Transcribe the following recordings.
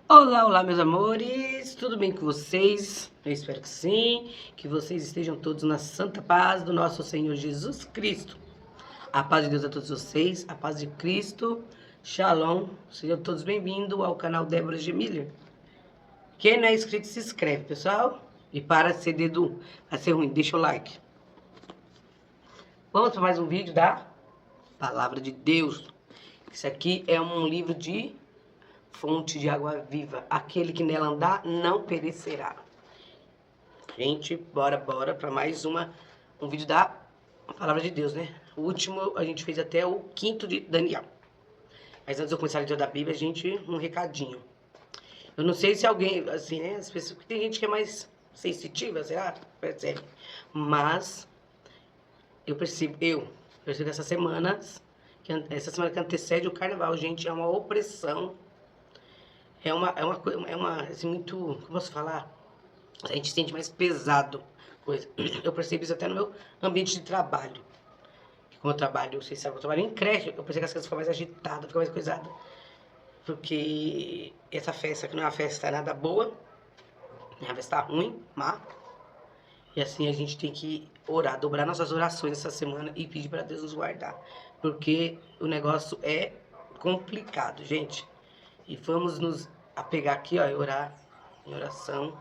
Olá, olá, meus amores, tudo bem com vocês? Eu espero que sim, que vocês estejam todos na santa paz do nosso Senhor Jesus Cristo. A paz de Deus a todos vocês, a paz de Cristo, Shalom, sejam todos bem-vindos ao canal Débora G. Miller. Quem não é inscrito, se inscreve, pessoal, e para ser dedo, a ser ruim, deixa o like. Vamos para mais um vídeo da Palavra de Deus. Isso aqui é um livro de fonte de água viva. Aquele que nela andar não perecerá. Gente, bora para mais um vídeo da Palavra de Deus, né? O último a gente fez até o 5º de Daniel. Mas antes de eu começar a leitura da Bíblia, gente, um recadinho. Eu não sei se alguém, assim, né? As pessoas, tem gente que é mais sensitiva, será? Percebe? Mas eu percebo que essa semana que antecede o carnaval, gente, é uma opressão. É uma coisa, assim, muito, como posso falar? A gente sente mais pesado coisa. Eu percebo isso até no meu ambiente de trabalho. Como eu trabalho, vocês sabem, eu trabalho em creche, eu percebo que as crianças ficam mais agitadas, ficam mais coisadas. Porque essa festa, que não é uma festa nada boa, é uma festa ruim, má. E assim a gente tem que orar, dobrar nossas orações essa semana e pedir para Deus nos guardar. Porque o negócio é complicado, gente. E vamos nos apegar aqui, ó, e orar em oração.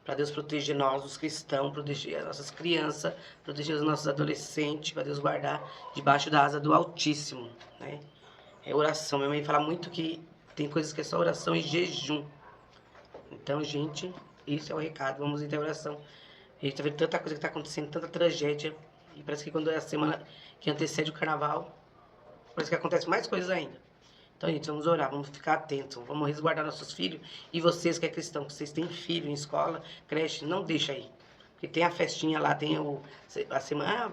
Para Deus proteger nós, os cristãos, proteger as nossas crianças, proteger os nossos adolescentes, para Deus guardar debaixo da asa do Altíssimo, né? É oração. Minha mãe fala muito que tem coisas que é só oração e jejum. Então, gente, esse é o recado. Vamos em oração. A gente tá vendo tanta coisa que tá acontecendo, tanta tragédia. E parece que quando é a semana que antecede o carnaval, parece que acontece mais coisas ainda. Então, gente, vamos orar, vamos ficar atentos, vamos resguardar nossos filhos. E vocês que é cristão, que vocês têm filho em escola, creche, não deixa aí. Porque tem a festinha lá, tem a semana,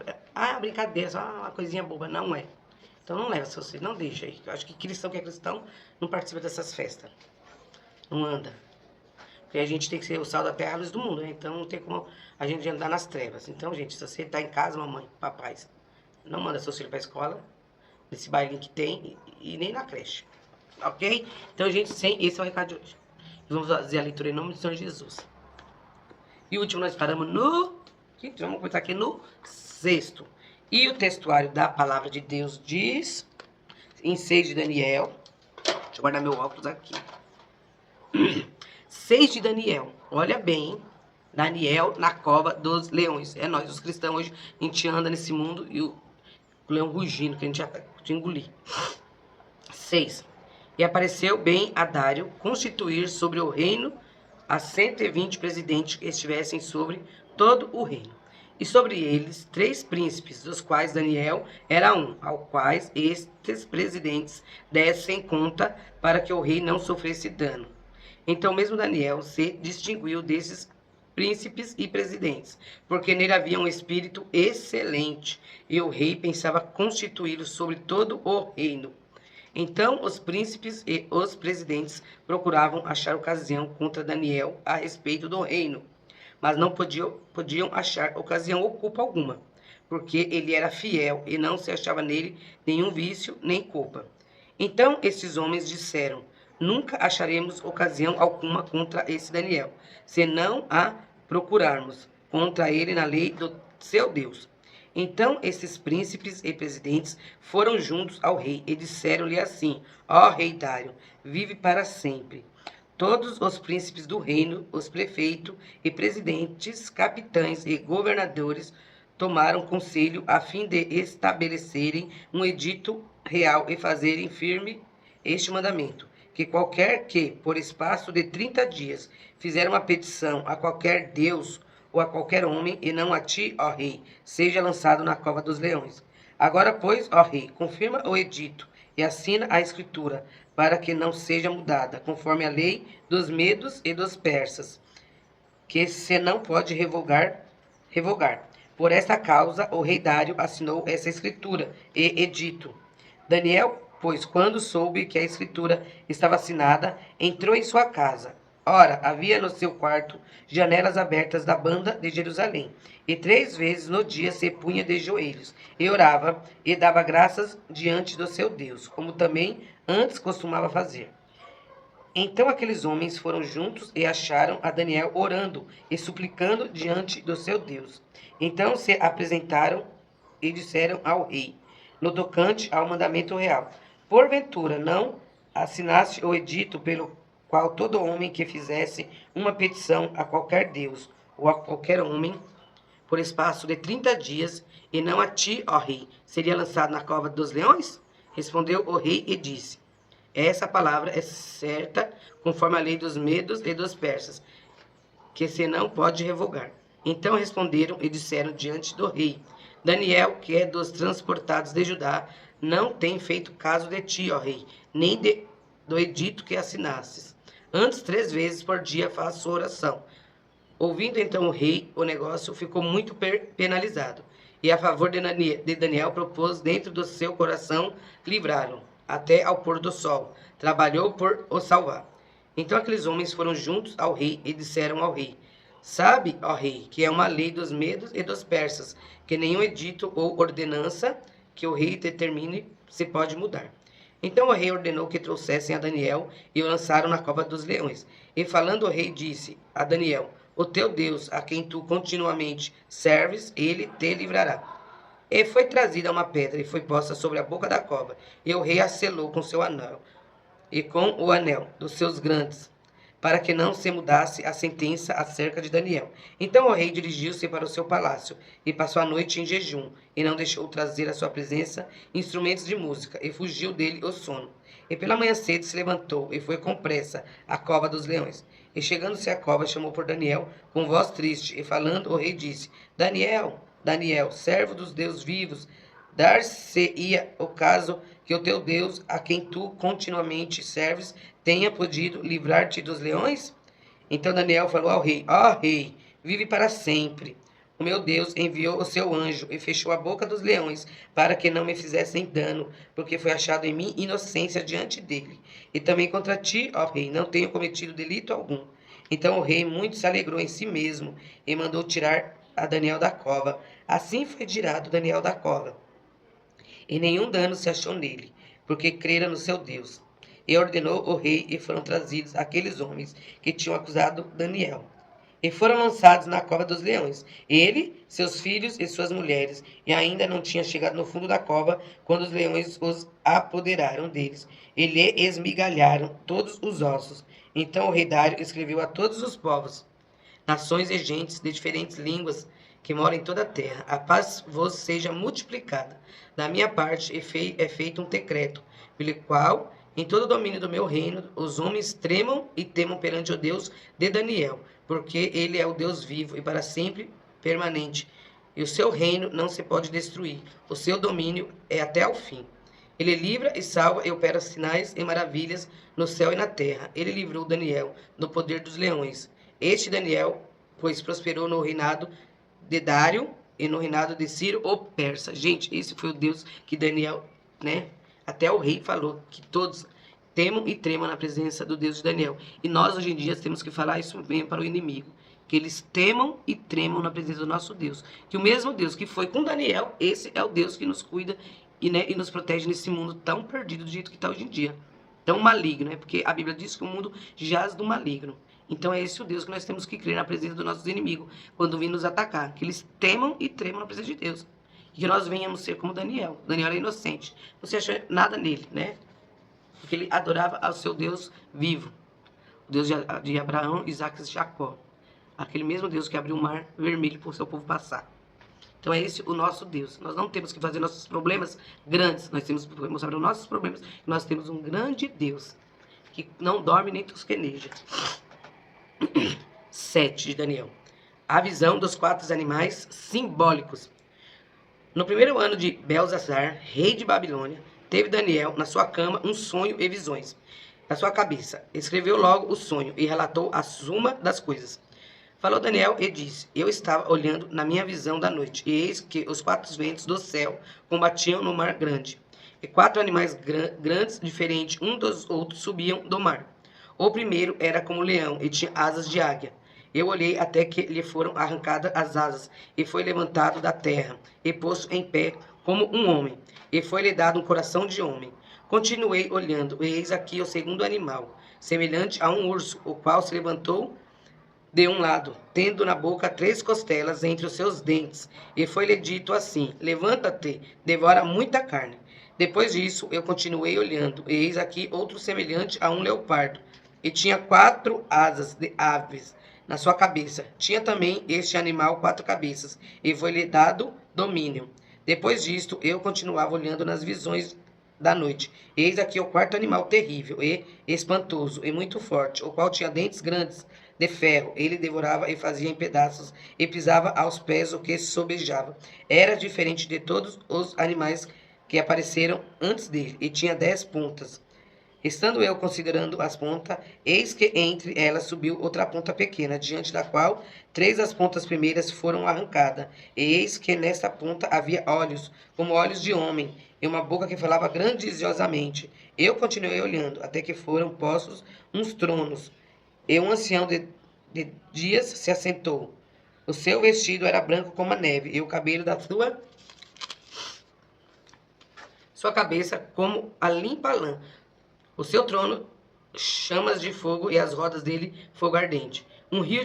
brincadeira, só uma coisinha boba. Não é. Então não leva seus filhos, não deixa aí. Eu acho que cristão que é cristão não participa dessas festas. Não anda. Porque a gente tem que ser o sal da terra, a luz do mundo, né? Então não tem como a gente andar nas trevas. Então, gente, se você tá em casa, mamãe, papais, não manda seus filhos pra escola, nesse bailinho que tem, e nem na creche. Ok? Então, gente, esse é o recado de hoje. E vamos fazer a leitura em nome do Senhor Jesus. E o último nós paramos no... Gente, vamos começar aqui no 6º. E o textuário da palavra de Deus diz, em 6 de Daniel, deixa eu guardar meu óculos aqui. 6 de Daniel, olha bem, hein? Daniel na cova dos leões. É nós, os cristãos, hoje a gente anda nesse mundo e o leão rugindo, que a gente já te engolir. 6. E apareceu bem a Dário constituir sobre o reino a 120 presidentes que estivessem sobre todo o reino. E sobre eles 3 príncipes, dos quais Daniel era um, ao quais estes presidentes dessem conta para que o rei não sofresse dano. Então mesmo Daniel se distinguiu desses príncipes e presidentes, porque nele havia um espírito excelente, e o rei pensava constituí-lo sobre todo o reino. Então os príncipes e os presidentes procuravam achar ocasião contra Daniel a respeito do reino, mas não podiam achar ocasião ou culpa alguma, porque ele era fiel e não se achava nele nenhum vício nem culpa. Então esses homens disseram: nunca acharemos ocasião alguma contra esse Daniel, senão a procurarmos contra ele na lei do seu Deus. Então esses príncipes e presidentes foram juntos ao rei e disseram-lhe assim: ó rei Dário, vive para sempre. Todos os príncipes do reino, os prefeitos e presidentes, capitães e governadores tomaram conselho a fim de estabelecerem um edito real e fazerem firme este mandamento: que qualquer que, por espaço de 30 dias, fizer uma petição a qualquer Deus ou a qualquer homem, e não a ti, ó rei, seja lançado na cova dos leões. Agora, pois, ó rei, confirma o edito e assina a escritura, para que não seja mudada, conforme a lei dos medos e dos persas, que se não pode revogar. Por esta causa, o rei Dário assinou essa escritura e edito. Daniel, pois, quando soube que a escritura estava assinada, entrou em sua casa. Ora, havia no seu quarto janelas abertas da banda de Jerusalém, e 3 vezes no dia se punha de joelhos, e orava, e dava graças diante do seu Deus, como também antes costumava fazer. Então aqueles homens foram juntos e acharam a Daniel orando e suplicando diante do seu Deus. Então se apresentaram e disseram ao rei, no tocante ao mandamento real: porventura não assinaste o edito pelo qual todo homem que fizesse uma petição a qualquer Deus ou a qualquer homem, por espaço de 30 dias, e não a ti, ó rei, seria lançado na cova dos leões? Respondeu o rei e disse: essa palavra é certa, conforme a lei dos medos e dos persas, que se não pode revogar. Então responderam e disseram diante do rei: Daniel, que é dos transportados de Judá, não tem feito caso de ti, ó rei, nem do edito que assinastes. Antes, 3 vezes por dia faz sua oração. Ouvindo então o rei, o negócio ficou muito penalizado. E a favor de Daniel propôs dentro do seu coração livrá-lo, até ao pôr do sol. Trabalhou por o salvar. Então aqueles homens foram juntos ao rei e disseram ao rei: sabe, ó rei, que é uma lei dos medos e dos persas, que nenhum edito ou ordenança que o rei determine se pode mudar. Então o rei ordenou que trouxessem a Daniel e o lançaram na cova dos leões. E falando o rei disse a Daniel: o teu Deus, a quem tu continuamente serves, ele te livrará. E foi trazida uma pedra e foi posta sobre a boca da cova, e o rei a selou com seu anel, e com o anel dos seus grandes, para que não se mudasse a sentença acerca de Daniel. Então o rei dirigiu-se para o seu palácio, e passou a noite em jejum, e não deixou trazer à sua presença instrumentos de música, e fugiu dele o sono. E pela manhã cedo se levantou, e foi com pressa à cova dos leões. E chegando-se à cova, chamou por Daniel com voz triste, e falando, o rei disse: Daniel, Daniel, servo dos Deus vivos, dar-se-ia o caso que o teu Deus, a quem tu continuamente serves, tenha podido livrar-te dos leões? Então Daniel falou ao rei: ó rei, vive para sempre. O meu Deus enviou o seu anjo e fechou a boca dos leões, para que não me fizessem dano, porque foi achado em mim inocência diante dele. E também contra ti, ó rei, não tenho cometido delito algum. Então o rei muito se alegrou em si mesmo e mandou tirar a Daniel da cova. Assim foi tirado Daniel da cova. E nenhum dano se achou nele, porque crera no seu Deus. E ordenou o rei, e foram trazidos aqueles homens que tinham acusado Daniel. E foram lançados na cova dos leões, ele, seus filhos e suas mulheres, e ainda não tinha chegado no fundo da cova, quando os leões os apoderaram deles, e lhe esmigalharam todos os ossos. Então o rei Dário escreveu a todos os povos, nações e gentes de diferentes línguas, que moram em toda a terra: a paz vos seja multiplicada. Da minha parte é feito um decreto, pelo qual, em todo o domínio do meu reino, os homens tremam e temam perante o Deus de Daniel, porque ele é o Deus vivo e para sempre permanente, e o seu reino não se pode destruir, o seu domínio é até ao fim. Ele livra e salva e opera sinais e maravilhas no céu e na terra. Ele livrou Daniel do poder dos leões. Este Daniel, pois prosperou no reinado de Dário e no reinado de Ciro, o persa. Gente, esse foi o Deus que Daniel, né? Até o rei falou que todos temam e tremam na presença do Deus de Daniel. E nós, hoje em dia, temos que falar isso mesmo para o inimigo. Que eles temam e tremam na presença do nosso Deus. Que o mesmo Deus que foi com Daniel, esse é o Deus que nos cuida e, né, e nos protege nesse mundo tão perdido do jeito que está hoje em dia. Tão maligno, né? Porque a Bíblia diz que o mundo jaz do maligno. Então é esse o Deus que nós temos que crer na presença dos nossos inimigos quando vêm nos atacar. Que eles temam e tremam na presença de Deus. E que nós venhamos ser como Daniel. Daniel era inocente. Não se achou nada nele, né? Porque ele adorava ao seu Deus vivo. O Deus de Abraão, Isaac e Jacó. Aquele mesmo Deus que abriu o mar vermelho para o seu povo passar. Então é esse o nosso Deus. Nós não temos que fazer nossos problemas grandes. Nós temos que mostrar os nossos problemas. Nós temos um grande Deus que não dorme nem tosqueneja. 7 de Daniel. A visão dos 4 animais simbólicos. No primeiro ano de Belzazar, rei de Babilônia, teve Daniel na sua cama um sonho e visões. Na sua cabeça, escreveu logo o sonho e relatou a suma das coisas. Falou Daniel e disse: eu estava olhando na minha visão da noite, e eis que os 4 ventos do céu combatiam no mar grande. E 4 animais grandes, diferentes um dos outros, subiam do mar. O primeiro era como leão e tinha asas de águia. Eu olhei até que lhe foram arrancadas as asas, e foi levantado da terra, e posto em pé como um homem, e foi-lhe dado um coração de homem. Continuei olhando, e eis aqui o segundo animal, semelhante a um urso, o qual se levantou de um lado, tendo na boca 3 costelas entre os seus dentes, e foi-lhe dito assim: levanta-te, devora muita carne. Depois disso, eu continuei olhando, e eis aqui outro semelhante a um leopardo, e tinha 4 asas de aves na sua cabeça. Tinha também este animal 4 cabeças, e foi-lhe dado domínio. Depois disto, eu continuava olhando nas visões da noite. Eis aqui o quarto animal terrível e espantoso e muito forte, o qual tinha dentes grandes de ferro. Ele devorava e fazia em pedaços e pisava aos pés o que sobejava. Era diferente de todos os animais que apareceram antes dele e tinha 10 pontas. Estando eu considerando as pontas, eis que entre elas subiu outra ponta pequena, diante da qual 3 das pontas primeiras foram arrancadas. E eis que nesta ponta havia olhos, como olhos de homem, e uma boca que falava grandiosamente. Eu continuei olhando, até que foram postos uns tronos, e um ancião de dias se assentou. O seu vestido era branco como a neve, e o cabelo da sua cabeça como a limpa lã. O seu trono, chamas de fogo, e as rodas dele, fogo ardente. Um rio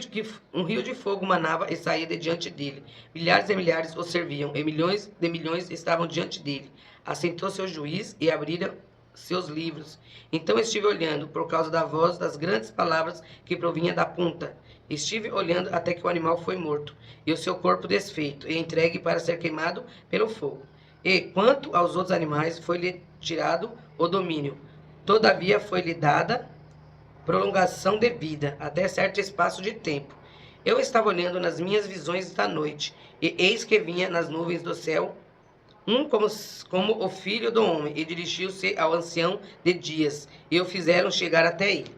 de fogo manava e saía de diante dele. Milhares e milhares o serviam, e milhões de milhões estavam diante dele. Assentou seu juiz e abriram seus livros. Então estive olhando, por causa da voz das grandes palavras que provinha da ponta. Estive olhando até que o animal foi morto, e o seu corpo desfeito, e entregue para ser queimado pelo fogo. E, quanto aos outros animais, foi-lhe tirado o domínio. Todavia foi-lhe dada prolongação de vida, até certo espaço de tempo. Eu estava olhando nas minhas visões da noite, e eis que vinha nas nuvens do céu como o filho do homem, e dirigiu-se ao ancião de dias, e o fizeram chegar até ele.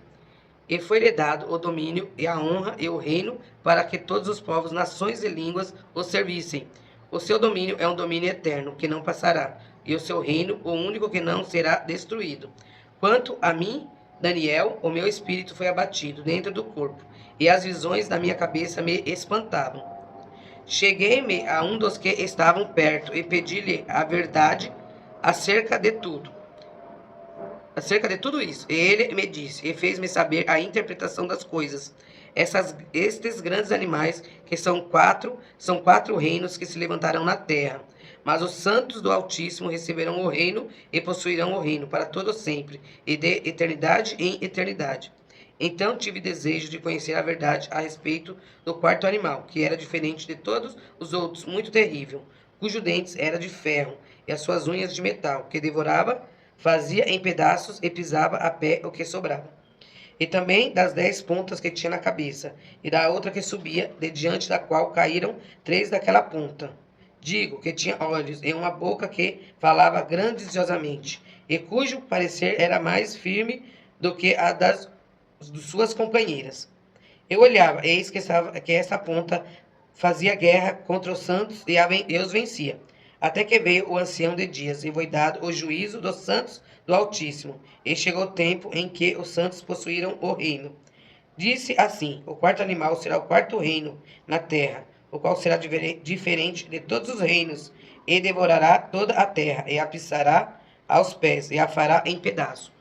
E foi-lhe dado o domínio, e a honra, e o reino, para que todos os povos, nações e línguas o servissem. O seu domínio é um domínio eterno, que não passará, e o seu reino, o único que não será destruído. Quanto a mim, Daniel, o meu espírito foi abatido dentro do corpo, e as visões da minha cabeça me espantavam. Cheguei-me a um dos que estavam perto e pedi-lhe a verdade acerca de tudo. Acerca de tudo isso. Ele me disse e fez-me saber a interpretação das coisas. Estes grandes animais, que são quatro reinos que se levantarão na terra. Mas os santos do Altíssimo receberão o reino e possuirão o reino para todo sempre, e de eternidade em eternidade. Então tive desejo de conhecer a verdade a respeito do quarto animal, que era diferente de todos os outros, muito terrível, cujo dentes era de ferro, e as suas unhas de metal, que devorava, fazia em pedaços e pisava a pé o que sobrava. E também das 10 pontas que tinha na cabeça, e da outra que subia, de diante da qual caíram 3 daquela ponta. Digo que tinha olhos e uma boca que falava grandiosamente, e cujo parecer era mais firme do que a de suas companheiras. Eu olhava, eis que essa ponta fazia guerra contra os santos e os vencia. Até que veio o ancião de dias, e foi dado o juízo dos santos do Altíssimo. E chegou o tempo em que os santos possuíram o reino. Disse assim: o quarto animal será o quarto reino na terra, o qual será diferente de todos os reinos, e devorará toda a terra, e a pisará aos pés, e a fará em pedaços.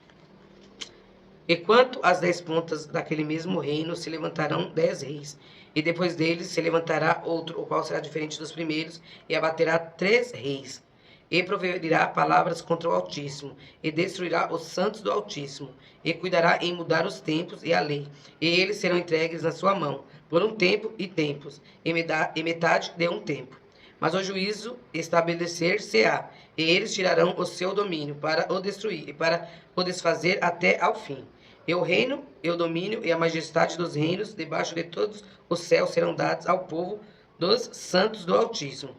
E quanto às 10 pontas daquele mesmo reino, se levantarão 10 reis, e depois deles se levantará outro, o qual será diferente dos primeiros, e abaterá 3 reis, e proferirá palavras contra o Altíssimo, e destruirá os santos do Altíssimo, e cuidará em mudar os tempos e a lei, e eles serão entregues na sua mão, por um tempo e tempos, e metade de um tempo. Mas o juízo estabelecer-se-á, e eles tirarão o seu domínio para o destruir, e para o desfazer até ao fim. E o reino, e o domínio, e a majestade dos reinos, debaixo de todos os céus, serão dados ao povo dos santos do Altíssimo.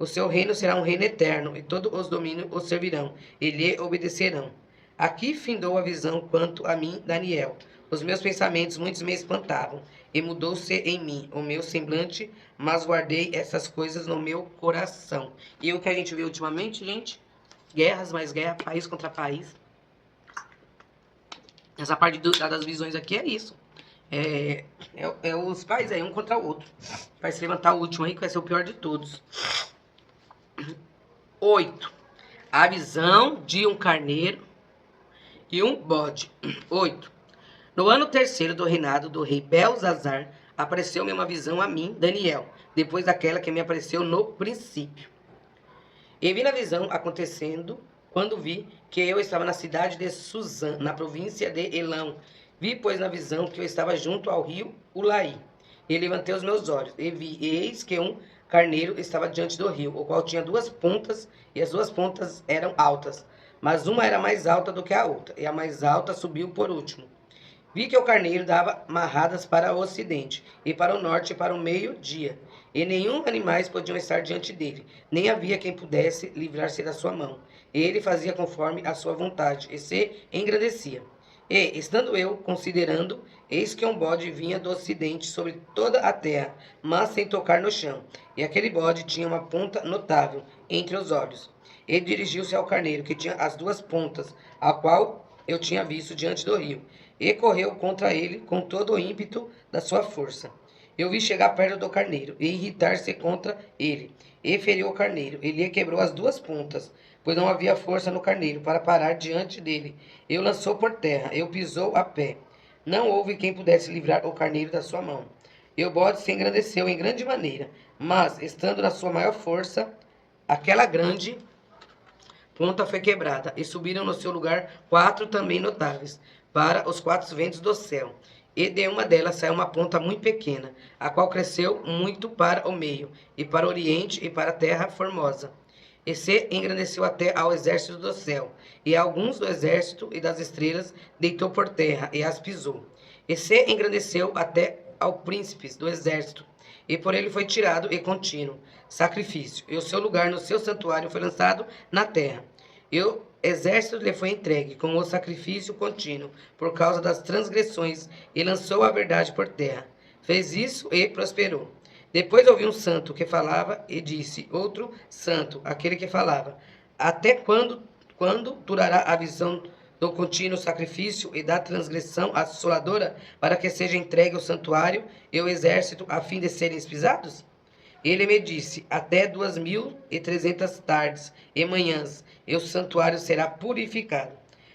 O seu reino será um reino eterno, e todos os domínios o servirão, e lhe obedecerão. Aqui findou a visão quanto a mim, Daniel. Os meus pensamentos muitos me espantavam, e mudou-se em mim o meu semblante, mas guardei essas coisas no meu coração. E o que a gente vê ultimamente, gente? Guerras, mais guerra, país contra país. Essa parte das visões aqui é isso. Os pais aí, um contra o outro. Vai se levantar o último aí, que vai ser o pior de todos. 8. A visão de um carneiro e um bode. 8. No ano terceiro do reinado do rei Belzazar, apareceu-me uma visão a mim, Daniel, depois daquela que me apareceu no princípio. E vi na visão acontecendo, quando vi que eu estava na cidade de Suzã, na província de Elão. Vi, pois, na visão que eu estava junto ao rio Ulaí. E levantei os meus olhos, e vi, e eis que um carneiro estava diante do rio, o qual tinha duas pontas, e as duas pontas eram altas, mas uma era mais alta do que a outra, e a mais alta subiu por último. Vi que o carneiro dava marradas para o ocidente, e para o norte e para o meio-dia, e nenhum animais podiam estar diante dele, nem havia quem pudesse livrar-se da sua mão. Ele fazia conforme a sua vontade, e se engrandecia. E, estando eu considerando, eis que um bode vinha do ocidente sobre toda a terra, mas sem tocar no chão. E aquele bode tinha uma ponta notável entre os olhos. Ele dirigiu-se ao carneiro, que tinha as duas pontas, a qual eu tinha visto diante do rio, e correu contra ele com todo o ímpeto da sua força. Eu vi chegar perto do carneiro, e irritar-se contra ele, e feriu o carneiro, e lhe quebrou as duas pontas, pois não havia força no carneiro para parar diante dele. Eu lançou por terra, eu pisou a pé. Não houve quem pudesse livrar o carneiro da sua mão. E o bode se engrandeceu em grande maneira, mas, estando na sua maior força, aquela grande ponta foi quebrada, e subiram no seu lugar 4 também notáveis, para os 4 ventos do céu. E de uma delas saiu uma ponta muito pequena, a qual cresceu muito para o meio, e para o oriente, e para a terra formosa. E se engrandeceu até ao exército do céu, e alguns do exército e das estrelas deitou por terra, e as pisou. E se engrandeceu até ao príncipes do exército, e por ele foi tirado e contínuo sacrifício, e o seu lugar no seu santuário foi lançado na terra. E o exército lhe foi entregue com o sacrifício contínuo, por causa das transgressões, e lançou a verdade por terra. Fez isso e prosperou. Depois ouvi um santo que falava, e disse outro santo, aquele que falava: até quando durará a visão do contínuo sacrifício e da transgressão assoladora, para que seja entregue o santuário e o exército, a fim de serem pisados? Ele me disse: até 2300 tardes e manhãs, e o santuário será purificado.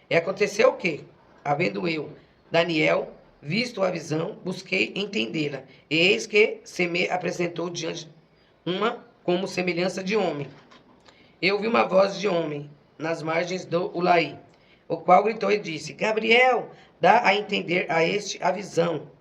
E aconteceu que, havendo eu, Daniel, visto a visão, busquei entendê-la, e eis que se me apresentou diante uma como semelhança de homem. Eu vi uma voz de homem nas margens do Ulaí, o qual gritou e disse: Gabriel, dá a entender a este a visão.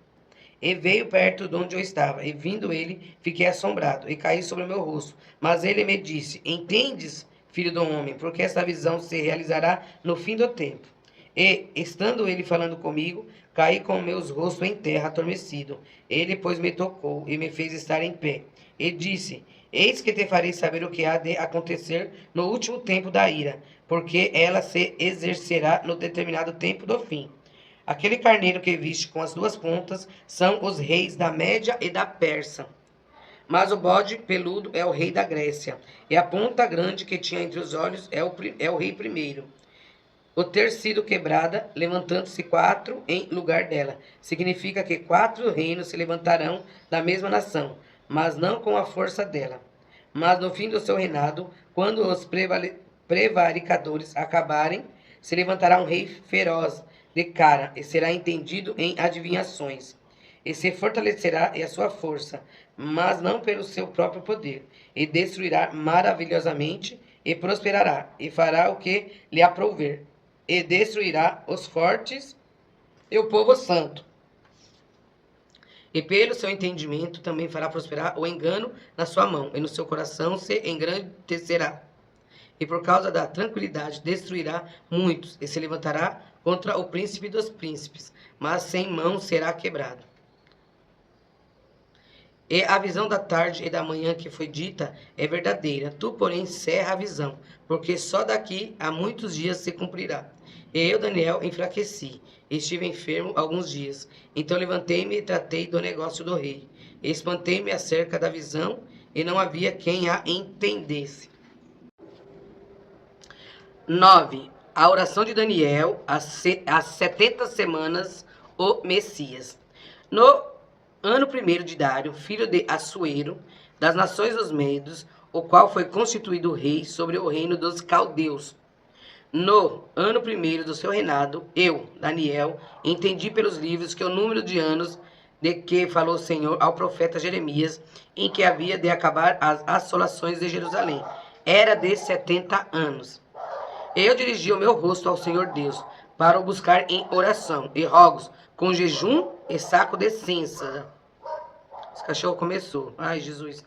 E veio perto de onde eu estava, e vindo ele, fiquei assombrado, e caí sobre o meu rosto. Mas ele me disse: entendes, filho do homem, porque esta visão se realizará no fim do tempo. E, estando ele falando comigo, caí com meus rostos em terra, adormecido. Ele, pois, me tocou, e me fez estar em pé. E disse: eis que te farei saber o que há de acontecer no último tempo da ira, porque ela se exercerá no determinado tempo do fim. Aquele carneiro que viste com as duas pontas são os reis da Média e da Pérsia. Mas o bode peludo é o rei da Grécia, e a ponta grande que tinha entre os olhos é o rei primeiro. O ter sido quebrada, levantando-se 4 em lugar dela, significa que 4 reinos se levantarão da mesma nação, mas não com a força dela. Mas no fim do seu reinado, quando os prevaricadores acabarem, se levantará um rei feroz de cara, e será entendido em adivinhações, e se fortalecerá em a sua força, mas não pelo seu próprio poder, e destruirá maravilhosamente, e prosperará, e fará o que lhe aprouver, e destruirá os fortes e o povo santo. E pelo seu entendimento também fará prosperar o engano na sua mão, e no seu coração se engrandecerá. E por causa da tranquilidade destruirá muitos, e se levantará contra o príncipe dos príncipes, mas sem mão será quebrado. E a visão da tarde e da manhã que foi dita é verdadeira. Tu, porém, cerra a visão, porque só daqui a muitos dias se cumprirá. E eu, Daniel, enfraqueci, e estive enfermo alguns dias. Então levantei-me e tratei do negócio do rei. E espantei-me acerca da visão, e não havia quem a entendesse. 9. A oração de Daniel, às 70 semanas, o Messias. No ano 1º de Dário, filho de Assuero, das nações dos Medos, o qual foi constituído rei sobre o reino dos caldeus. No ano primeiro do seu reinado, eu, Daniel, entendi pelos livros que o número de anos de que falou o Senhor ao profeta Jeremias, em que havia de acabar as assolações de Jerusalém, era de 70 anos. Eu dirigi o meu rosto ao Senhor Deus, para o buscar em oração e rogos, com jejum e saco de cinza. Esse cachorro começou. Ai, Jesus.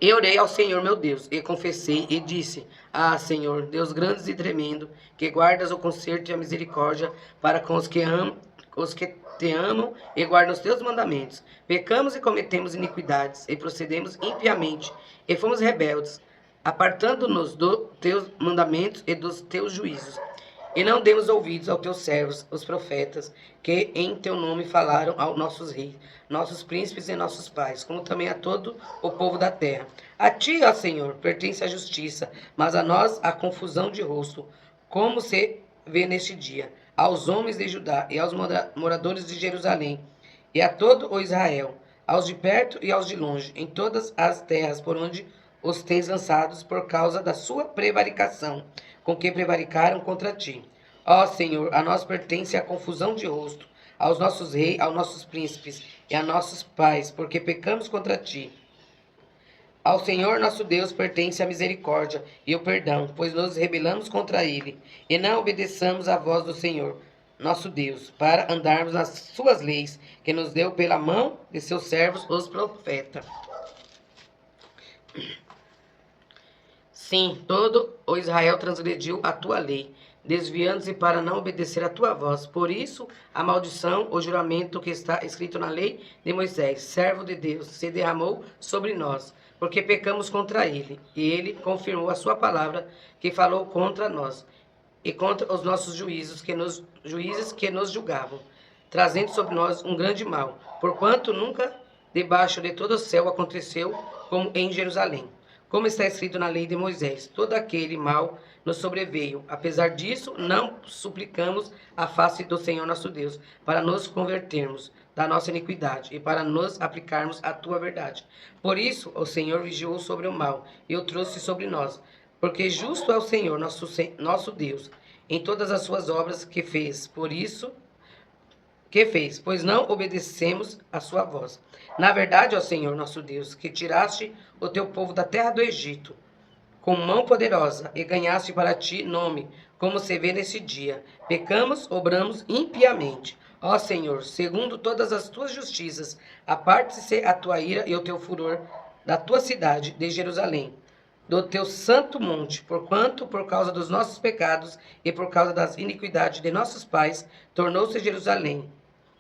Eu orei ao Senhor meu Deus, e confessei, e disse: Ah, Senhor, Deus grande e tremendo, que guardas o conserto e a misericórdia para com os que te amam e guardam os teus mandamentos. Pecamos e cometemos iniquidades, e procedemos impiamente, e fomos rebeldes, apartando-nos dos teus mandamentos e dos teus juízos. E não demos ouvidos aos teus servos, os profetas, que em teu nome falaram aos nossos reis, nossos príncipes e nossos pais, como também a todo o povo da terra. A ti, ó Senhor, pertence a justiça, mas a nós a confusão de rosto, como se vê neste dia, aos homens de Judá e aos moradores de Jerusalém, e a todo o Israel, aos de perto e aos de longe, em todas as terras por onde os tens lançados por causa da sua prevaricação, com que prevaricaram contra ti. Ó Senhor, a nós pertence a confusão de rosto, aos nossos reis, aos nossos príncipes e a nossos pais, porque pecamos contra ti. Ao Senhor nosso Deus pertence a misericórdia e o perdão, pois nos rebelamos contra ele, e não obedeçamos à voz do Senhor, nosso Deus, para andarmos nas suas leis, que nos deu pela mão de seus servos, os profetas. Sim, todo o Israel transgrediu a tua lei, desviando-se para não obedecer a tua voz. Por isso, a maldição, o juramento que está escrito na lei de Moisés, servo de Deus, se derramou sobre nós, porque pecamos contra ele. E ele confirmou a sua palavra, que falou contra nós, e contra os nossos juízes que nos julgavam, trazendo sobre nós um grande mal, porquanto nunca debaixo de todo o céu aconteceu como em Jerusalém. Como está escrito na lei de Moisés, todo aquele mal nos sobreveio. Apesar disso, não suplicamos a face do Senhor nosso Deus, para nos convertermos da nossa iniquidade e para nos aplicarmos a tua verdade. Por isso, o Senhor vigiou sobre o mal e o trouxe sobre nós, porque justo é o Senhor nosso Deus em todas as suas obras que fez. Por isso, pois não obedecemos a sua voz. Na verdade, ó Senhor nosso Deus, que tiraste o teu povo da terra do Egito, com mão poderosa, e ganhaste para ti nome, como se vê nesse dia. Pecamos, obramos impiamente. Ó Senhor, segundo todas as tuas justiças, aparte-se a tua ira e o teu furor da tua cidade, de Jerusalém, do teu santo monte, porquanto, por causa dos nossos pecados e por causa das iniquidades de nossos pais, tornou-se Jerusalém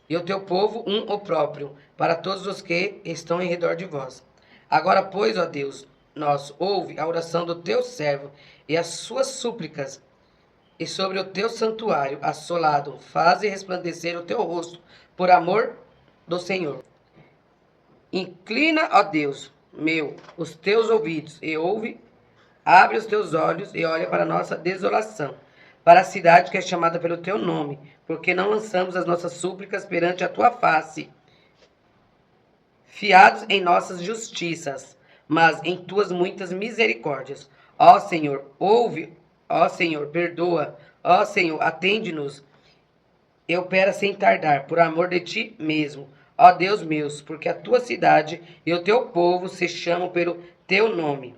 e o teu povo um opróbrio para todos os que estão em redor de vós. Agora, pois, ó Deus nosso, ouve a oração do teu servo e as suas súplicas, e sobre o teu santuário assolado, faze resplandecer o teu rosto, por amor do Senhor. Inclina, ó Deus meu, os teus ouvidos, e ouve, abre os teus olhos, e olha para a nossa desolação, para a cidade que é chamada pelo teu nome, porque não lançamos as nossas súplicas perante a tua face, fiados em nossas justiças, mas em tuas muitas misericórdias. Ó Senhor, ouve, ó Senhor, perdoa, ó Senhor, atende-nos, e opera sem tardar, por amor de ti mesmo, ó Deus meu, porque a tua cidade e o teu povo se chamam pelo teu nome.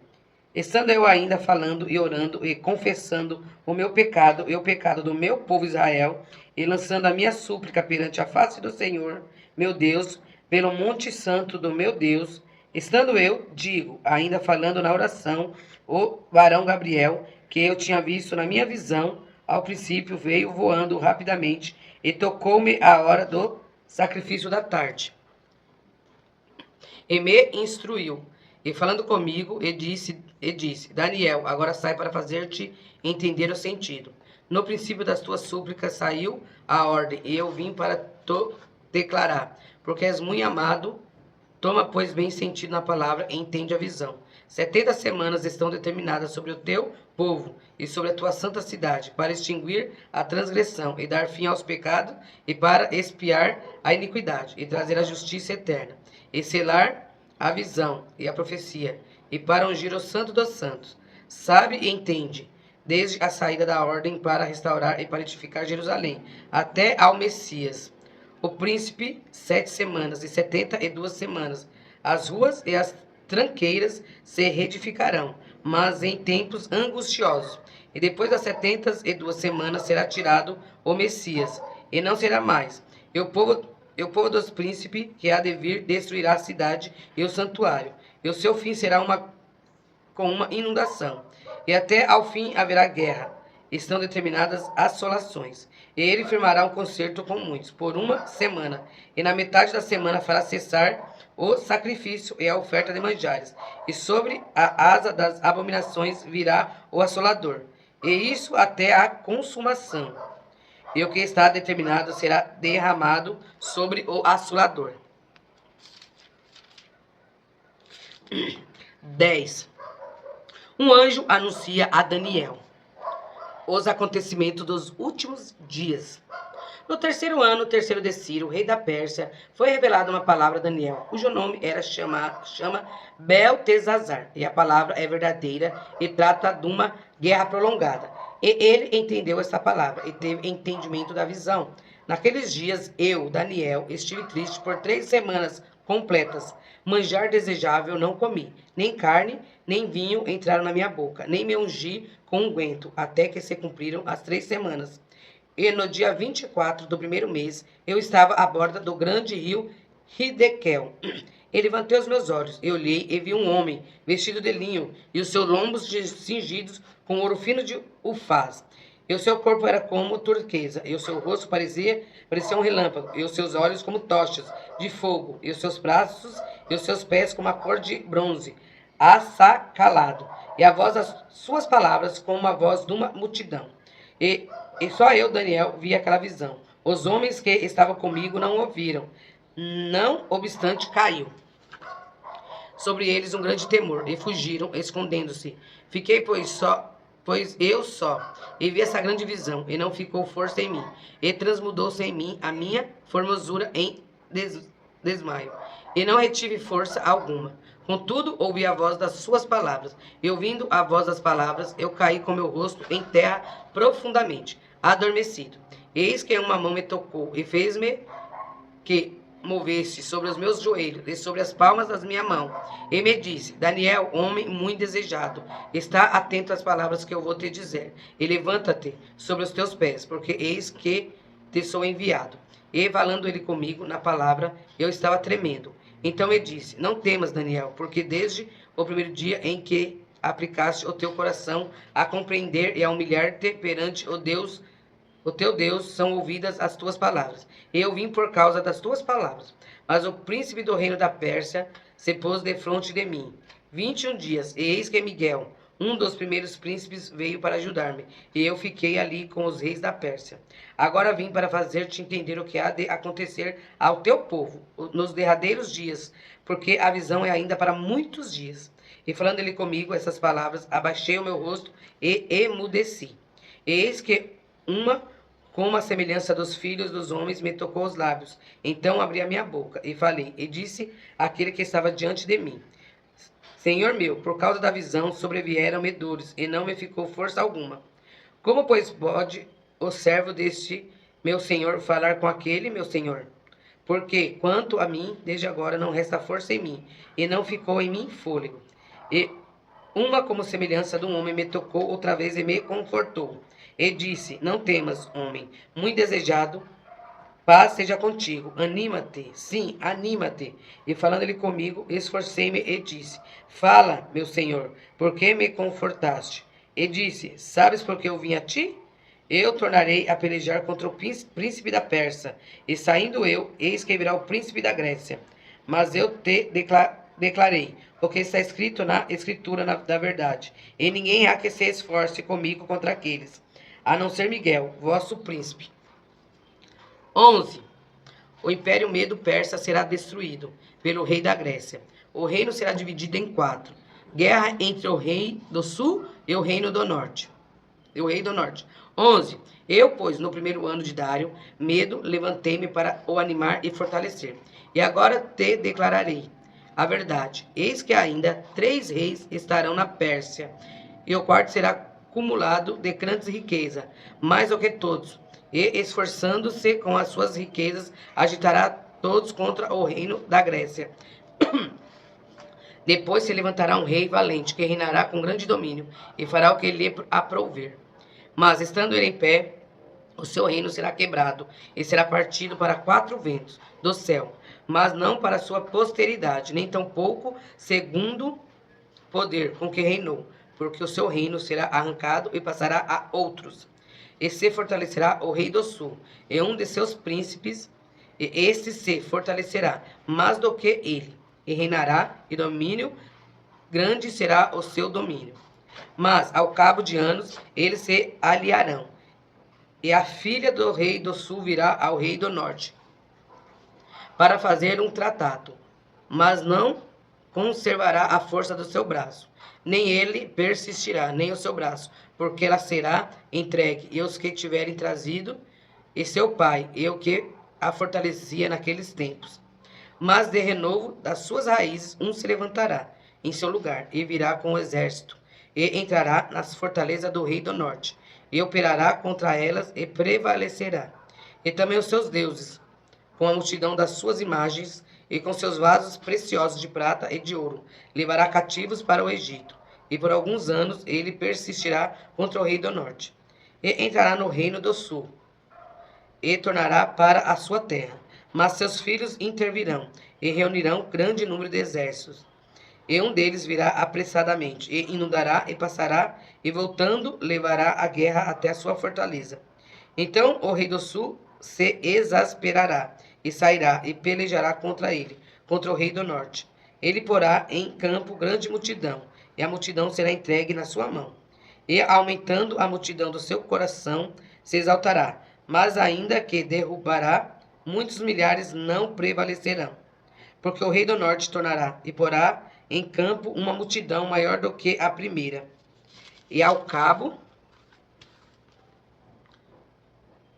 Estando eu ainda falando e orando e confessando o meu pecado e o pecado do meu povo Israel, e lançando a minha súplica perante a face do Senhor, meu Deus, pelo monte santo do meu Deus, estando eu, digo, ainda falando na oração, o varão Gabriel, que eu tinha visto na minha visão, ao princípio veio voando rapidamente e tocou-me a hora do sacrifício da tarde. E me instruiu, e falando comigo, e disse, Daniel, agora sai para fazer-te entender o sentido. No princípio das tuas súplicas saiu a ordem, e eu vim para te declarar, porque és muito amado. Toma, pois, bem sentido na palavra e entende a visão. 70 semanas estão determinadas sobre o teu povo e sobre a tua santa cidade, para extinguir a transgressão e dar fim aos pecados, e para expiar a iniquidade, e trazer a justiça eterna, e selar a visão e a profecia, e para ungir o santo dos santos. Sabe e entende, desde a saída da ordem para restaurar e para edificar Jerusalém, até ao Messias. O príncipe, 7 semanas e 72 semanas. As ruas e as tranqueiras se reedificarão, mas em tempos angustiosos. E depois das 72 semanas será tirado o Messias, e não será mais. E o povo dos príncipes que há de vir destruirá a cidade e o santuário. E o seu fim será com uma inundação. E até ao fim haverá guerra. Estão determinadas assolações. E ele firmará um concerto com muitos, por 1 semana. E na metade da semana fará cessar o sacrifício e a oferta de manjares. E sobre a asa das abominações virá o assolador. E isso até a consumação. E o que está determinado será derramado sobre o assolador. 10. Um anjo anuncia a Daniel os acontecimentos dos últimos dias. No 3º ano, 3º de Ciro, rei da Pérsia, foi revelada uma palavra a Daniel, cujo nome chama Beltesazar, e a palavra é verdadeira e trata de uma guerra prolongada. E ele entendeu essa palavra e teve entendimento da visão. Naqueles dias, eu, Daniel, estive triste por 3 semanas completas. Manjar desejável não comi, nem carne, nem vinho entraram na minha boca, nem me ungi com unguento, até que se cumpriram as 3 semanas. E no dia 24 do 1º mês, eu estava à borda do grande rio Hidekel. E levantei os meus olhos, e olhei, e vi um homem, vestido de linho, e os seus lombos cingidos com ouro fino de ufaz. E o seu corpo era como turquesa, e o seu rosto parecia um relâmpago, e os seus olhos como tochas de fogo, e os seus braços e os seus pés como a cor de bronze, assacalado, e a voz das suas palavras como a voz de uma multidão. E só eu, Daniel, vi aquela visão. Os homens que estavam comigo não ouviram. Não obstante, caiu sobre eles um grande temor, e fugiram, escondendo-se. Fiquei, pois eu só, e vi essa grande visão, e não ficou força em mim, e transmudou-se em mim a minha formosura em desmaio, e não retive força alguma. Contudo, ouvi a voz das suas palavras, e ouvindo a voz das palavras, eu caí com meu rosto em terra profundamente, adormecido. Eis que uma mão me tocou, e fez-me que movesse sobre os meus joelhos e sobre as palmas das minhas mãos, e me disse: Daniel, homem muito desejado, está atento às palavras que eu vou te dizer, e levanta-te sobre os teus pés, porque eis que te sou enviado. E falando ele comigo na palavra, eu estava tremendo. Então me disse: não temas, Daniel, porque desde o 1º dia em que aplicaste o teu coração a compreender e a humilhar-te perante o teu Deus, são ouvidas as tuas palavras. Eu vim por causa das tuas palavras. Mas o príncipe do reino da Pérsia se pôs defronte de mim 21 dias, e eis que Miguel, um dos primeiros príncipes, veio para ajudar-me, e eu fiquei ali com os reis da Pérsia. Agora vim para fazer-te entender o que há de acontecer ao teu povo nos derradeiros dias, porque a visão é ainda para muitos dias. E falando ele comigo essas palavras, abaixei o meu rosto e emudeci. Eis que como a semelhança dos filhos dos homens, me tocou os lábios. Então abri a minha boca e falei, e disse àquele que estava diante de mim: Senhor meu, por causa da visão sobrevieram-me dores, e não me ficou força alguma. Como, pois, pode o servo deste meu senhor falar com aquele meu senhor? Porque, quanto a mim, desde agora não resta força em mim, e não ficou em mim fôlego. E uma como semelhança de um homem me tocou outra vez e me confortou. E disse: não temas, homem, muito desejado, paz seja contigo, anima-te, sim, anima-te. E falando ele comigo, esforcei-me e disse: fala, meu senhor, por que me confortaste? E disse: sabes por que eu vim a ti? Eu tornarei a pelejar contra o príncipe da Pérsia, e saindo eu, eis que virá o príncipe da Grécia. Mas eu te declarei o que está escrito na escritura da verdade, e ninguém há que se esforce comigo contra aqueles, a não ser Miguel, vosso príncipe. 11. O império medo-persa será destruído pelo rei da Grécia. O reino será dividido em 4. Guerra entre o rei do sul e o reino do norte. 11. Eu, pois, no 1º ano de Dário, Medo, levantei-me para o animar e fortalecer. E agora te declararei a verdade. Eis que ainda 3 reis estarão na Pérsia, e o quarto será cumulado de grandes riquezas, mais do que todos, e esforçando-se com as suas riquezas, agitará todos contra o reino da Grécia. Depois se levantará um rei valente, que reinará com grande domínio, e fará o que lhe aprouver. Mas, estando ele em pé, o seu reino será quebrado, e será partido para 4 ventos do céu, mas não para sua posteridade, nem tampouco segundo poder com que reinou, porque o seu reino será arrancado e passará a outros. E se fortalecerá o rei do sul, e um de seus príncipes, e este se fortalecerá mais do que ele, e reinará, e domínio grande será o seu domínio. Mas, ao cabo de anos, eles se aliarão, e a filha do rei do sul virá ao rei do norte, para fazer um tratado, mas não conservará a força do seu braço, nem ele persistirá, nem o seu braço, porque ela será entregue, e os que tiverem trazido, e seu pai, e o que a fortalecia naqueles tempos. Mas de renovo das suas raízes um se levantará em seu lugar, e virá com o exército, e entrará nas fortalezas do rei do norte, e operará contra elas, e prevalecerá. E também os seus deuses, com a multidão das suas imagens, e com seus vasos preciosos de prata e de ouro, levará cativos para o Egito. E por alguns anos ele persistirá contra o rei do norte. E entrará no reino do sul, e tornará para a sua terra. Mas seus filhos intervirão, e reunirão grande número de exércitos. E um deles virá apressadamente, e inundará, e passará, e voltando, levará a guerra até a sua fortaleza. Então o rei do sul se exasperará, e sairá, e pelejará contra ele, contra o rei do norte. Ele porá em campo grande multidão, e a multidão será entregue na sua mão. E aumentando a multidão do seu coração, se exaltará, mas ainda que derrubará, muitos milhares não prevalecerão. Porque o rei do norte tornará, e porá em campo uma multidão maior do que a primeira. E ao cabo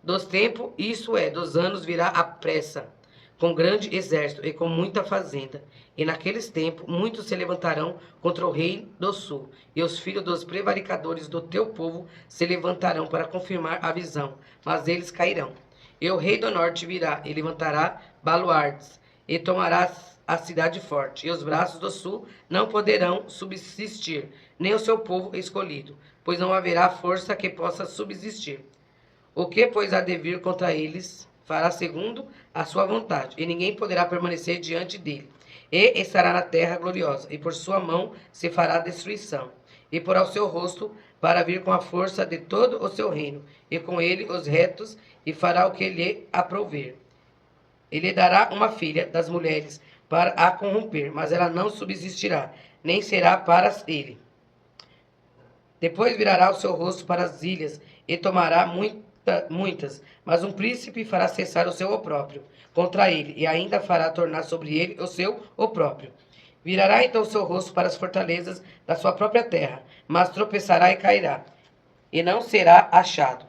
dos tempos, isso é, dos anos, virá a pressa, com grande exército e com muita fazenda. E naqueles tempos, muitos se levantarão contra o rei do sul, e os filhos dos prevaricadores do teu povo se levantarão para confirmar a visão, mas eles cairão. E o rei do norte virá, e levantará baluartes, e tomará a cidade forte, e os braços do sul não poderão subsistir, nem o seu povo escolhido, pois não haverá força que possa subsistir. O que, pois, há de vir contra eles, fará segundo a sua vontade, e ninguém poderá permanecer diante dele. E estará na terra gloriosa, e por sua mão se fará destruição, e porá o seu rosto para vir com a força de todo o seu reino, e com ele os retos, e fará o que lhe aprouver. Ele dará uma filha das mulheres para a corromper, mas ela não subsistirá, nem será para ele. Depois virará o seu rosto para as ilhas, e tomará muitas, mas um príncipe fará cessar o seu opróbrio contra ele, e ainda fará tornar sobre ele o seu opróbrio. Virará então o seu rosto para as fortalezas da sua própria terra, mas tropeçará e cairá, e não será achado.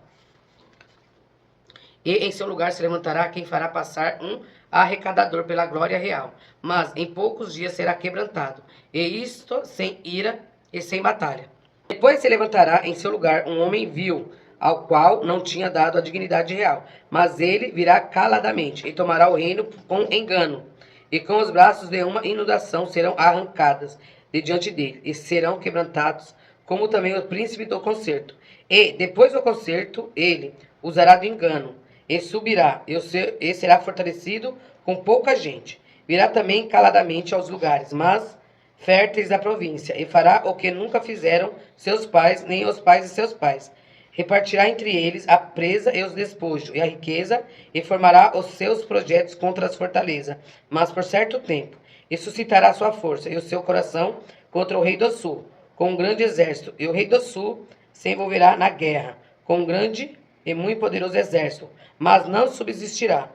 E em seu lugar se levantará quem fará passar um arrecadador pela glória real, mas em poucos dias será quebrantado, e isto sem ira e sem batalha. Depois se levantará em seu lugar um homem vil, ao qual não tinha dado a dignidade real, mas ele virá caladamente, e tomará o reino com engano, e com os braços de uma inundação serão arrancadas de diante dele, e serão quebrantados, como também o príncipe do concerto. E, depois do concerto, ele usará do engano, e subirá, e será fortalecido com pouca gente. Virá também caladamente aos lugares, mas férteis da província, e fará o que nunca fizeram seus pais, nem os pais de seus pais. Repartirá entre eles a presa e os despojos, e a riqueza, e formará os seus projetos contra as fortalezas, mas por certo tempo, e suscitará sua força e o seu coração contra o rei do sul, com um grande exército, e o rei do sul se envolverá na guerra, com um grande e muito poderoso exército, mas não subsistirá,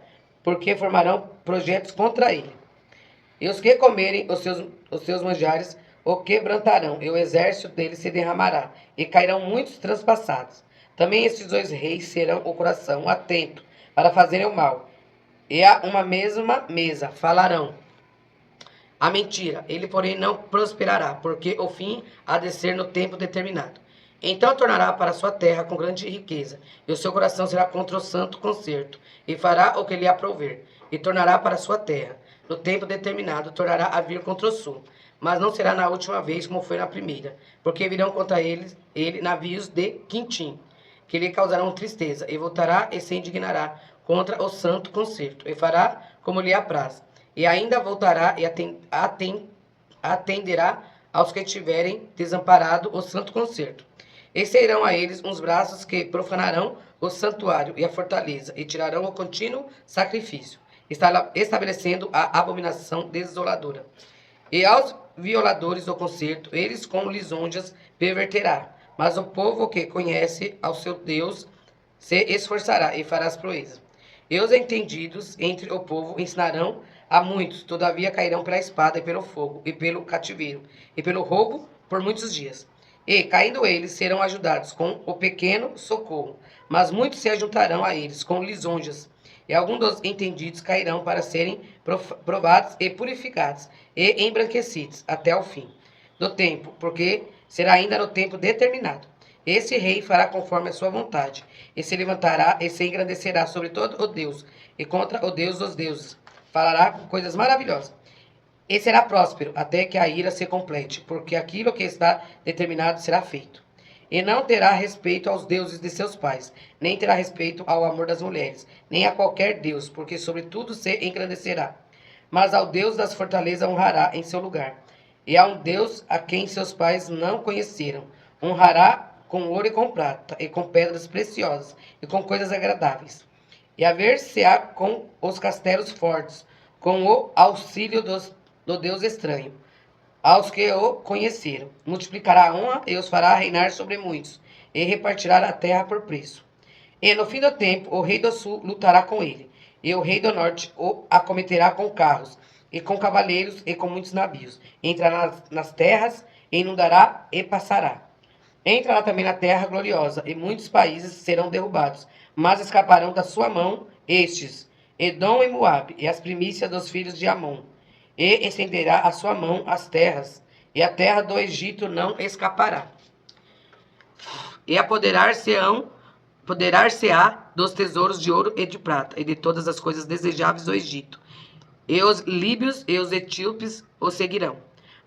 porque formarão projetos contra ele. E os que comerem os seus manjares o quebrantarão, e o exército dele se derramará, e cairão muitos transpassados. Também estes 2 reis serão o coração atento para fazerem o mal, e a uma mesma mesa falarão a mentira. Ele, porém, não prosperará, porque o fim há de ser no tempo determinado. Então tornará para sua terra com grande riqueza, e o seu coração será contra o santo concerto, e fará o que lhe aprouver, e tornará para sua terra. No tempo determinado tornará a vir contra o sul, mas não será na última vez como foi na primeira, porque virão contra ele navios de quintim, que lhe causarão tristeza, e voltará e se indignará contra o santo concerto, e fará como lhe apraz, e ainda voltará e atenderá aos que tiverem desamparado o santo concerto. E serão a eles uns braços que profanarão o santuário e a fortaleza, e tirarão o contínuo sacrifício, estabelecendo a abominação desoladora. E aos violadores do concerto, eles com lisonjas perverterá. Mas o povo que conhece ao seu Deus se esforçará e fará as proezas. E os entendidos entre o povo ensinarão a muitos, todavia cairão pela espada e pelo fogo, e pelo cativeiro, e pelo roubo por muitos dias. E, caindo eles, serão ajudados com o pequeno socorro, mas muitos se ajuntarão a eles com lisonjas. E alguns dos entendidos cairão para serem provados e purificados, e embranquecidos até o fim do tempo, porque será ainda no tempo determinado. Esse rei fará conforme a sua vontade, e se levantará e se engrandecerá sobre todo o Deus, e contra o Deus dos deuses. Falará coisas maravilhosas. E será próspero até que a ira se complete, porque aquilo que está determinado será feito. E não terá respeito aos deuses de seus pais, nem terá respeito ao amor das mulheres, nem a qualquer deus, porque sobre tudo se engrandecerá. Mas ao Deus das fortalezas honrará em seu lugar. E a um Deus a quem seus pais não conheceram, honrará com ouro e com prata, e com pedras preciosas, e com coisas agradáveis. E haver-se-á com os castelos fortes, com o auxílio do Deus estranho, aos que o conheceram. Multiplicará a honra e os fará reinar sobre muitos, e repartirá a terra por preço. E no fim do tempo, o rei do sul lutará com ele, e o rei do norte o acometerá com carros, e com cavaleiros, e com muitos navios. Entrará nas terras, e inundará, e passará. Entrará também na terra gloriosa, e muitos países serão derrubados, mas escaparão da sua mão estes, Edom e Moabe, e as primícias dos filhos de Amon. E estenderá a sua mão as terras, e a terra do Egito não escapará. E apoderar-se-á dos tesouros de ouro e de prata, e de todas as coisas desejáveis do Egito. E os líbios e os etíopes o seguirão.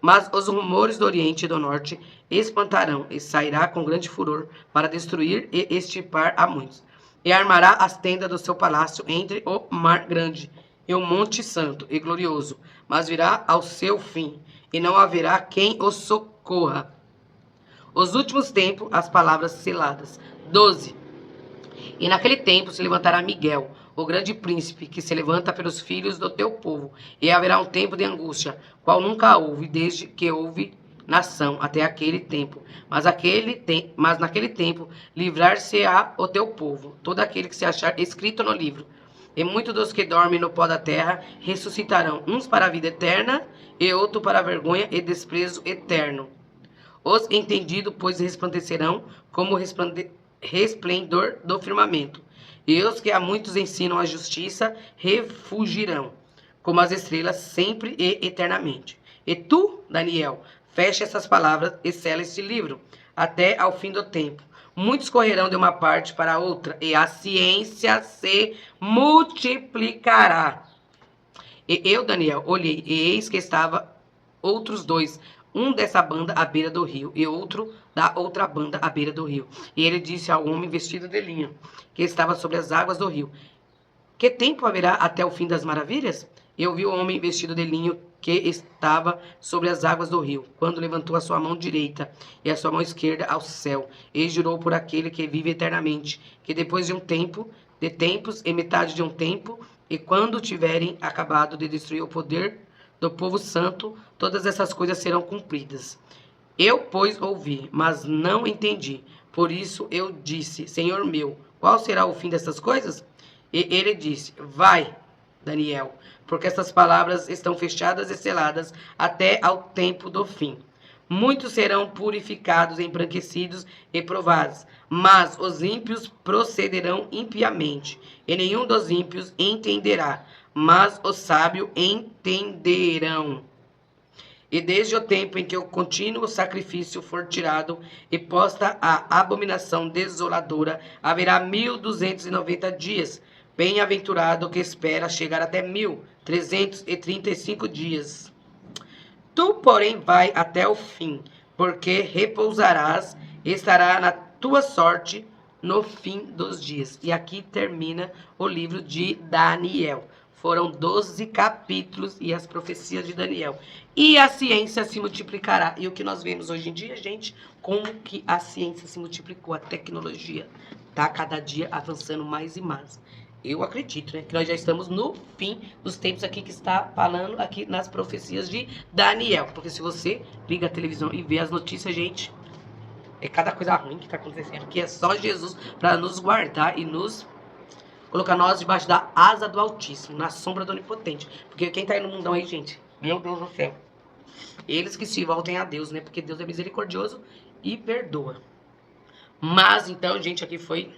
Mas os rumores do Oriente e do Norte espantarão, e sairá com grande furor para destruir e extirpar a muitos. E armará as tendas do seu palácio entre o mar grande e o monte santo e glorioso, mas virá ao seu fim, e não haverá quem o socorra. Os últimos tempos, as palavras seladas. 12. E naquele tempo se levantará Miguel, o grande príncipe, que se levanta pelos filhos do teu povo, e haverá um tempo de angústia, qual nunca houve, desde que houve nação até aquele tempo. Mas naquele tempo livrar-se-á o teu povo, todo aquele que se achar escrito no livro. E muitos dos que dormem no pó da terra ressuscitarão, uns para a vida eterna, e outros para a vergonha e desprezo eterno. Os entendidos, pois, resplandecerão como resplendor do firmamento, e os que a muitos ensinam a justiça refugirão, como as estrelas, sempre e eternamente. E tu, Daniel, fecha essas palavras e sela este livro, até ao fim do tempo. Muitos correrão de uma parte para outra, e a ciência se multiplicará. E eu, Daniel, olhei, e eis que estava outros dois, um dessa banda à beira do rio, e outro da outra banda à beira do rio. E ele disse ao homem vestido de linho, que estava sobre as águas do rio: que tempo haverá até o fim das maravilhas? E eu vi o homem vestido de linho que estava sobre as águas do rio, quando levantou a sua mão direita e a sua mão esquerda ao céu, e jurou por aquele que vive eternamente, que depois de tempos e metade de um tempo, e quando tiverem acabado de destruir o poder do povo santo, todas essas coisas serão cumpridas. Eu, pois, ouvi, mas não entendi. Por isso eu disse: Senhor meu, qual será o fim dessas coisas? E ele disse: vai, Daniel, porque estas palavras estão fechadas e seladas até ao tempo do fim. Muitos serão purificados, embranquecidos e provados, mas os ímpios procederão impiamente, e nenhum dos ímpios entenderá, mas os sábios entenderão. E desde o tempo em que o contínuo sacrifício for tirado e posta a abominação desoladora, haverá 1290 dias. Bem-aventurado o que espera chegar até 1335 dias. Tu, porém, vai até o fim, porque repousarás, estará na tua sorte no fim dos dias. E aqui termina o livro de Daniel. Foram 12 capítulos e as profecias de Daniel. E a ciência se multiplicará. E o que nós vemos hoje em dia, gente, como que a ciência se multiplicou, a tecnologia está cada dia avançando mais e mais. Eu acredito, né, que nós já estamos no fim dos tempos aqui que está falando aqui nas profecias de Daniel. Porque se você liga a televisão e vê as notícias, gente, é cada coisa ruim que está acontecendo. Que é só Jesus para nos guardar e nos colocar nós debaixo da asa do Altíssimo, na sombra do Onipotente. Porque quem está aí no mundão aí, gente, meu Deus do céu. Eles que se voltem a Deus, né? Porque Deus é misericordioso e perdoa. Mas, então, gente, aqui foi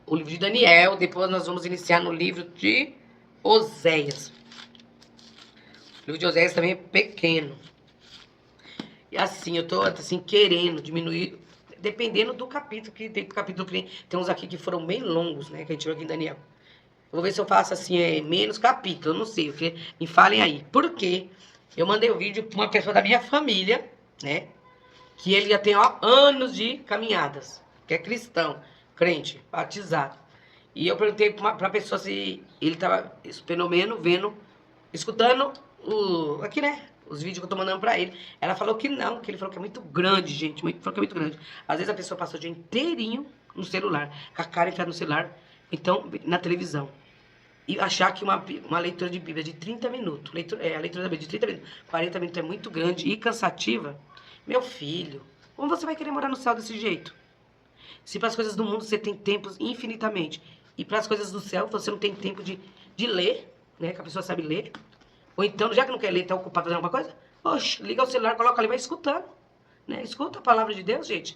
o livro de Daniel. Depois nós vamos iniciar no livro de Oséias. O livro de Oséias também é pequeno. E assim, eu tô assim, querendo diminuir, dependendo do capítulo, que tem capítulo que tem uns aqui que foram bem longos, né? Que a gente viu aqui em Daniel. Eu vou ver se eu faço assim, menos capítulo, eu não sei, porque me falem aí. Por quê? Eu mandei o vídeo pra uma pessoa da minha família, né? Que ele já tem, ó, anos de caminhadas, que é cristão, crente, batizado. E eu perguntei pra pessoa se ele tava, pelo menos, vendo, escutando aqui, né? Os vídeos que eu tô mandando pra ele. Ela falou que não, que ele falou que é muito grande, gente. Falou que é muito grande. Às vezes a pessoa passa o dia inteirinho no celular, com a cara enfiada no celular, então, na televisão. E achar que uma leitura de Bíblia de 30 minutos, a leitura da Bíblia de 30 minutos, 40 minutos é muito grande e cansativa. Meu filho, como você vai querer morar no céu desse jeito? Se para as coisas do mundo você tem tempos infinitamente, e para as coisas do céu você não tem tempo de ler, né? Que a pessoa sabe ler. Ou então, já que não quer ler, tá ocupado fazendo alguma coisa, oxe, liga o celular, coloca ali, vai escutando. Né? Escuta a palavra de Deus, gente.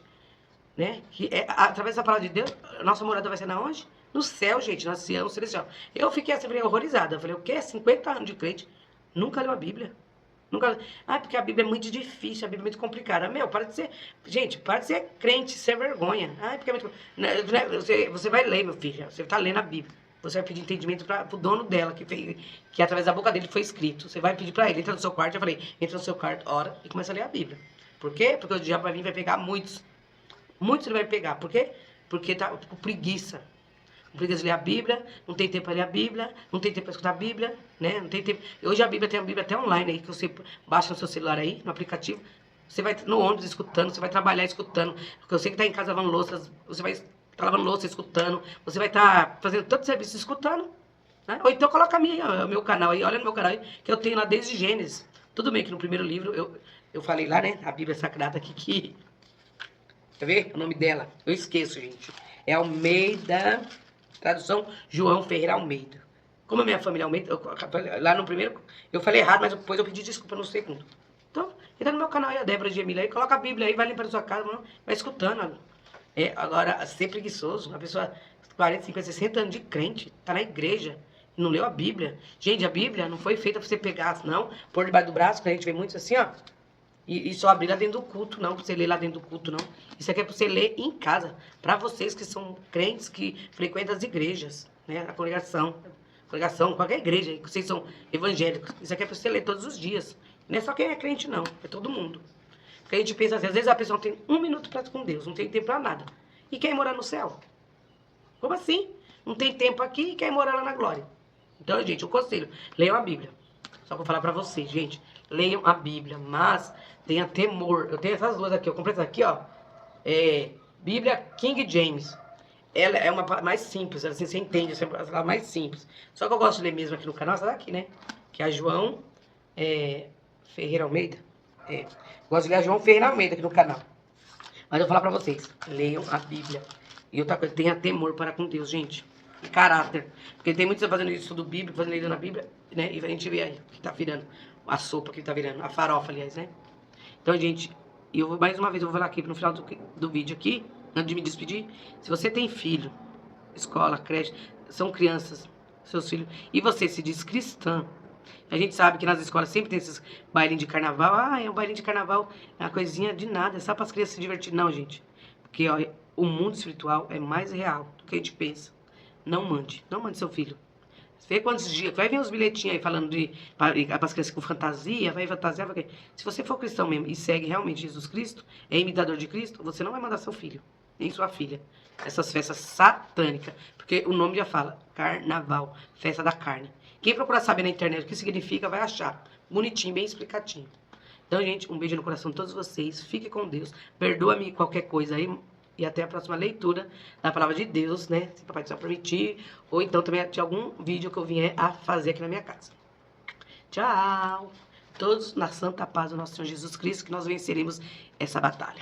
Né? Que através da palavra de Deus, nossa morada vai ser na onde? No céu, gente, na Sião Celestial. Eu fiquei assim, horrorizada. Eu falei, o quê? 50 anos de crente? Nunca leu a Bíblia. Nunca. Ah, porque a Bíblia é muito difícil, a Bíblia é muito complicada. Meu, para de ser. Gente, para de ser crente, ser vergonha. Ah, porque é muito. Você vai ler, meu filho. Você está lendo a Bíblia. Você vai pedir entendimento para o dono dela, que através da boca dele foi escrito. Você vai pedir para ele, entra no seu quarto. Eu falei, entra no seu quarto, ora e começa a ler a Bíblia. Por quê? Porque o diabo vai vir e vai pegar muitos. Muitos ele vai pegar. Por quê? Porque tá com preguiça. Com preguiça de ler a Bíblia, não tem tempo para ler a Bíblia, não tem tempo para escutar a Bíblia, né? Não tem tempo. Hoje a Bíblia tem a Bíblia até online aí, que você baixa no seu celular aí, no aplicativo. Você vai no ônibus escutando, você vai trabalhar escutando. Porque eu sei que tá em casa lavando louças, você vai estar lavando louça escutando, você vai estar fazendo tanto serviço escutando. Né? Ou então coloca o meu canal aí, olha no meu canal aí, que eu tenho lá desde Gênesis. Tudo bem que no primeiro livro eu falei lá, né? A Bíblia Sagrada aqui que. Quer ver? O nome dela. Eu esqueço, gente. É Almeida. Tradução João Ferreira Almeida. Como a minha família Almeida, lá no primeiro eu falei errado, mas depois eu pedi desculpa no segundo. Então, entra no meu canal aí, a Débora de Emília aí, coloca a Bíblia aí, vai limpando a sua casa, mano, vai escutando. Agora, ser preguiçoso, uma pessoa 40, 50, 60 anos de crente, tá na igreja, e não leu a Bíblia. Gente, a Bíblia não foi feita pra você pegar, não, pôr debaixo do braço, que a gente vê muitos assim, ó. E só abrir lá dentro do culto, não, pra você ler lá dentro do culto, não. Isso aqui é pra você ler em casa. Pra vocês que são crentes, que frequentam as igrejas, né? A congregação, qualquer igreja, que vocês são evangélicos. Isso aqui é pra você ler todos os dias. Não é só quem é crente, não. É todo mundo. Porque a gente pensa assim, às vezes a pessoa tem 1 minuto pra com Deus, não tem tempo pra nada. E quer morar no céu? Como assim? Não tem tempo aqui e quer morar lá na glória. Então, gente, o conselho, leiam a Bíblia. Só pra falar pra vocês, gente, leiam a Bíblia, mas tenha temor. Eu tenho essas duas aqui, eu comprei essa aqui, ó. Bíblia King James. Ela é uma mais simples, assim, você entende, ela é mais simples. Só que eu gosto de ler mesmo aqui no canal, essa daqui, né? Que é a João Ferreira Almeida. Gosto de ler a João Ferreira Almeida aqui no canal. Mas eu vou falar pra vocês, leiam a Bíblia. E outra coisa, tenha temor para com Deus, gente. E caráter. Porque tem muitos fazendo estudo bíblico, fazendo leitura na Bíblia, né? E a gente vê aí que tá virando a sopa que tá virando, a farofa, aliás, né? Então, gente, mais uma vez eu vou falar aqui no final do vídeo aqui, antes de me despedir. Se você tem filho, escola, creche, são crianças, seus filhos, e você se diz cristã, A gente sabe que nas escolas sempre tem esses bailinhos de carnaval. Ah, é um bailinho de carnaval, é uma coisinha de nada, é só para as crianças se divertir. Não, gente. Porque ó, o mundo espiritual é mais real do que a gente pensa. Não mande seu filho. Vê quantos dias, vai ver os bilhetinhos aí falando para as crianças com fantasia, vai fantasiar. Vai... Se você for cristão mesmo e segue realmente Jesus Cristo, é imitador de Cristo, você não vai mandar seu filho, nem sua filha. Essas festas satânicas, porque o nome já fala, carnaval, festa da carne. Quem procurar saber na internet o que significa, vai achar. Bonitinho, bem explicadinho. Então, gente, um beijo no coração de todos vocês. Fique com Deus. Perdoa-me qualquer coisa aí. E até a próxima leitura da palavra de Deus, né? Se o Papai do Céu permitir. Ou então também de algum vídeo que eu vier a fazer aqui na minha casa. Tchau! Todos na santa paz do nosso Senhor Jesus Cristo, que nós venceremos essa batalha.